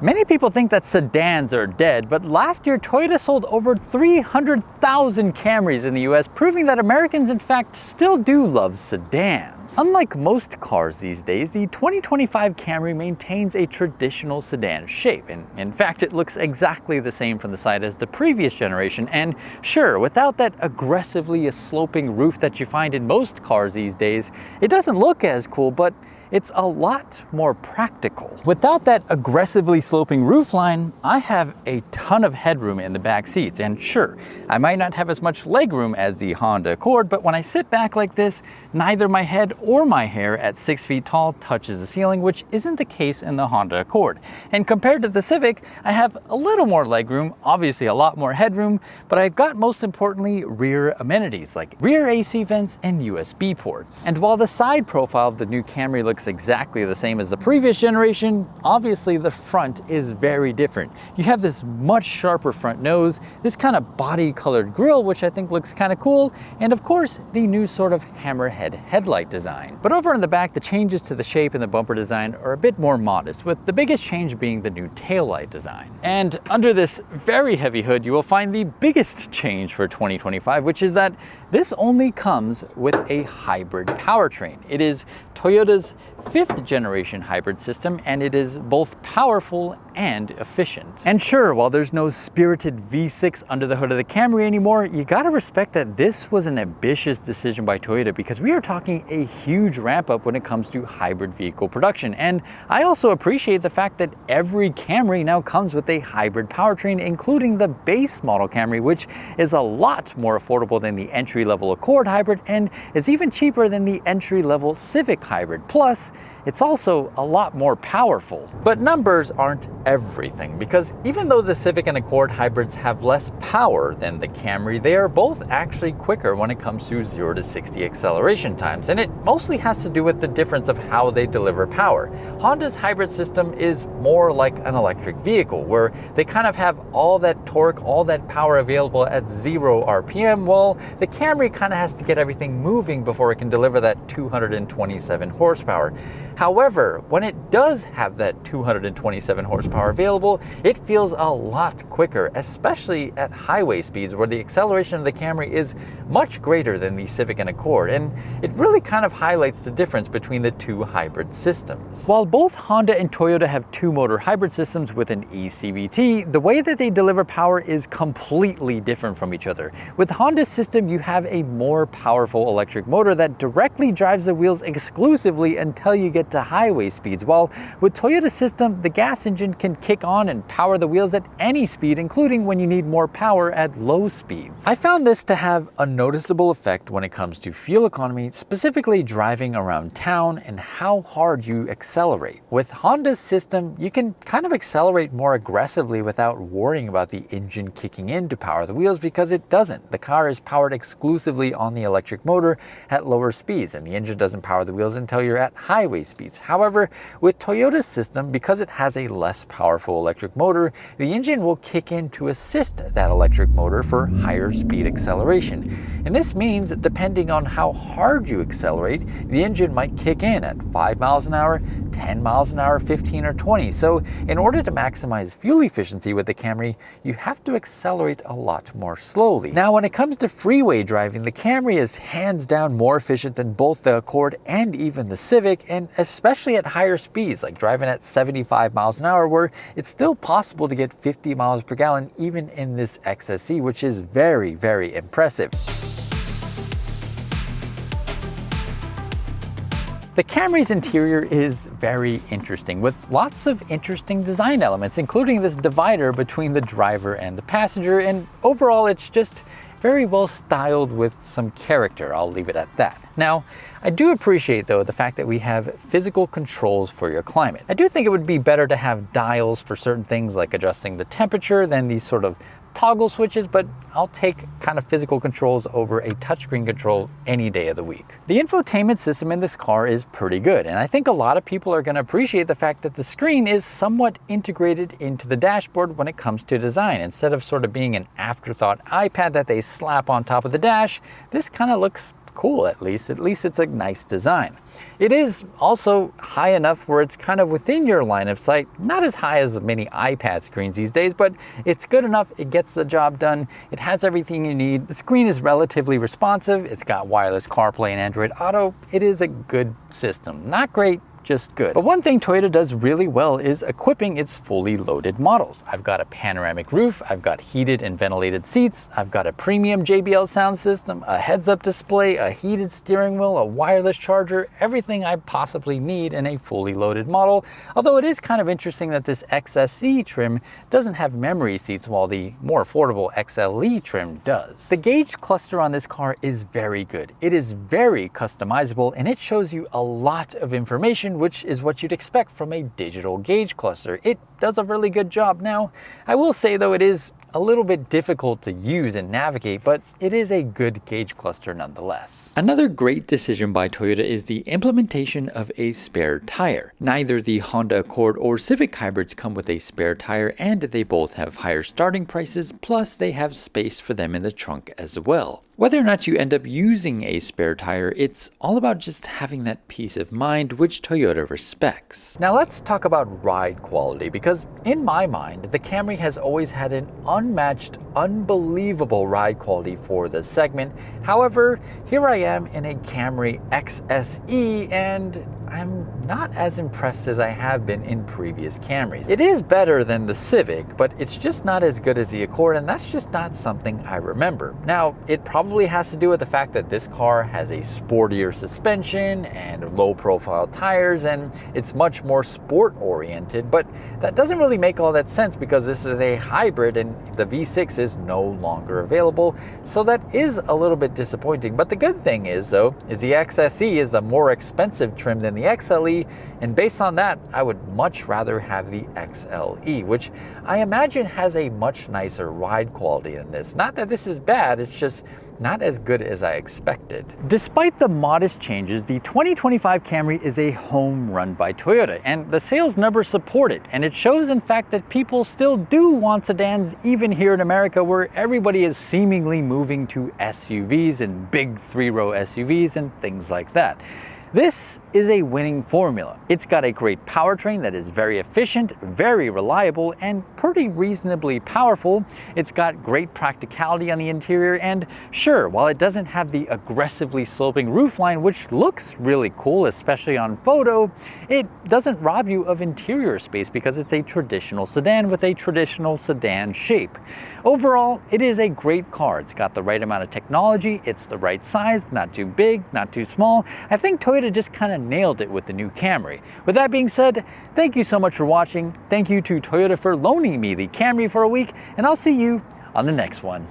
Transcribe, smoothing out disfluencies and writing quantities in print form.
Many people think that sedans are dead, but last year Toyota sold over 300,000 Camrys in the US, proving that Americans in fact still do love sedans. Unlike most cars these days, the 2025 Camry maintains a traditional sedan shape, and in fact it looks exactly the same from the side as the previous generation, and sure, without that aggressively sloping roof that you find in most cars these days, it doesn't look as cool, but it's a lot more practical. Without that aggressively sloping roofline, I have a ton of headroom in the back seats, and sure, I might not have as much legroom as the Honda Accord, but when I sit back like this, neither my head or my hair at 6 feet tall touches the ceiling, which isn't the case in the Honda Accord. And compared to the Civic, I have a little more legroom, obviously a lot more headroom, but I've got most importantly rear amenities like rear AC vents and USB ports. And while the side profile of the new Camry looks exactly the same as the previous generation, obviously the front is very different. You have this much sharper front nose, this kind of body colored grille, which I think looks kind of cool, and of course the new sort of hammerhead headlight design. But over in the back, the changes to the shape and the bumper design are a bit more modest, with the biggest change being the new taillight design. And under this very heavy hood, you will find the biggest change for 2025, which is that this only comes with a hybrid powertrain. It is Toyota's 5th generation hybrid system, and it is both powerful and efficient. And sure, while there's no spirited V6 under the hood of the Camry anymore, you gotta respect that this was an ambitious decision by Toyota, because we are talking a huge ramp up when it comes to hybrid vehicle production. And I also appreciate the fact that every Camry now comes with a hybrid powertrain, including the base model Camry, which is a lot more affordable than the entry-level Accord hybrid and is even cheaper than the entry-level Civic hybrid. Plus, it's also a lot more powerful. But numbers aren't everything, because even though the Civic and Accord hybrids have less power than the Camry, they are both actually quicker when it comes to 0 to 60 acceleration times, and it mostly has to do with the difference of how they deliver power. Honda's hybrid system is more like an electric vehicle, where they kind of have all that torque, all that power available at 0 RPM, while the Camry kind of has to get everything moving before it can deliver that 227 horsepower. However, when it does have that 227 horsepower available, it feels a lot quicker, especially at highway speeds where the acceleration of the Camry is much greater than the Civic and Accord, and it really kind of highlights the difference between the two hybrid systems. While both Honda and Toyota have two-motor hybrid systems with an eCVT, the way that they deliver power is completely different from each other. With Honda's system, you have a more powerful electric motor that directly drives the wheels exclusively until you get to highway speeds, while with Toyota's system, the gas engine can kick on and power the wheels at any speed, including when you need more power at low speeds. I found this to have a noticeable effect when it comes to fuel economy, specifically driving around town and how hard you accelerate. With Honda's system, you can kind of accelerate more aggressively without worrying about the engine kicking in to power the wheels, because it doesn't. The car is powered exclusively on the electric motor at lower speeds, and the engine doesn't power the wheels until you're at highway speeds. However, with Toyota's system, because it has a less powerful electric motor, the engine will kick in to assist that electric motor for higher speed acceleration. And this means that depending on how hard you accelerate, the engine might kick in at 5 miles an hour, 10 miles an hour, 15 or 20. So in order to maximize fuel efficiency with the Camry, you have to accelerate a lot more slowly. Now, when it comes to freeway driving, the Camry is hands down more efficient than both the Accord and even the Civic, and especially at higher speeds, like driving at 75 miles an hour, where it's still possible to get 50 miles per gallon even in this XSE, which is very, very impressive. The Camry's interior is very interesting, with lots of interesting design elements, including this divider between the driver and the passenger, and overall it's just very well styled with some character. I'll leave it at that. Now, I do appreciate though the fact that we have physical controls for your climate. I do think it would be better to have dials for certain things like adjusting the temperature than these sort of toggle switches, but I'll take kind of physical controls over a touchscreen control any day of the week. The infotainment system in this car is pretty good, and I think a lot of people are going to appreciate the fact that the screen is somewhat integrated into the dashboard when it comes to design. Instead of sort of being an afterthought iPad that they slap on top of the dash, this kind of looks cool at least. At least it's a nice design. It is also high enough where it's kind of within your line of sight. Not as high as many iPad screens these days, but it's good enough. It gets the job done. It has everything you need. The screen is relatively responsive. It's got wireless CarPlay and Android Auto. It is a good system. Not great, just good. But one thing Toyota does really well is equipping its fully loaded models. I've got a panoramic roof, I've got heated and ventilated seats, I've got a premium JBL sound system, a heads-up display, a heated steering wheel, a wireless charger, everything I possibly need in a fully loaded model. Although it is kind of interesting that this XSE trim doesn't have memory seats while the more affordable XLE trim does. The gauge cluster on this car is very good. It is very customizable and it shows you a lot of information, which is what you'd expect from a digital gauge cluster. It does a really good job. Now, I will say though, it is a little bit difficult to use and navigate, but it is a good gauge cluster nonetheless. Another great decision by Toyota is the implementation of a spare tire. Neither the Honda Accord or Civic hybrids come with a spare tire, and they both have higher starting prices, plus they have space for them in the trunk as well. Whether or not you end up using a spare tire, it's all about just having that peace of mind, which Toyota respects. Now let's talk about ride quality, because in my mind, the Camry has always had an unmatched, unbelievable ride quality for the segment. However, here I am in a Camry XSE and I'm not as impressed as I have been in previous Camrys. It is better than the Civic, but it's just not as good as the Accord, and that's just not something I remember. Now, it probably has to do with the fact that this car has a sportier suspension and low profile tires, and it's much more sport oriented, but that doesn't really make all that sense because this is a hybrid and the V6 is no longer available, so that is a little bit disappointing. But the good thing is though, is the XSE is the more expensive trim than the XLE, and based on that, I would much rather have the XLE, which I imagine has a much nicer ride quality than this. Not that this is bad, it's just not as good as I expected. Despite the modest changes, the 2025 Camry is a home run by Toyota, and the sales numbers support it, and it shows in fact that people still do want sedans even here in America, where everybody is seemingly moving to SUVs and big three-row SUVs and things like that. This is a winning formula. It's got a great powertrain that is very efficient, very reliable, and pretty reasonably powerful. It's got great practicality on the interior, and sure, while it doesn't have the aggressively sloping roofline, which looks really cool, especially on photo, it doesn't rob you of interior space because it's a traditional sedan with a traditional sedan shape. Overall, it is a great car. It's got the right amount of technology, it's the right size, not too big, not too small. I think Toyota just kind of nailed it with the new Camry. With that being said, thank you so much for watching. Thank you to Toyota for loaning me the Camry for a week, and I'll see you on the next one.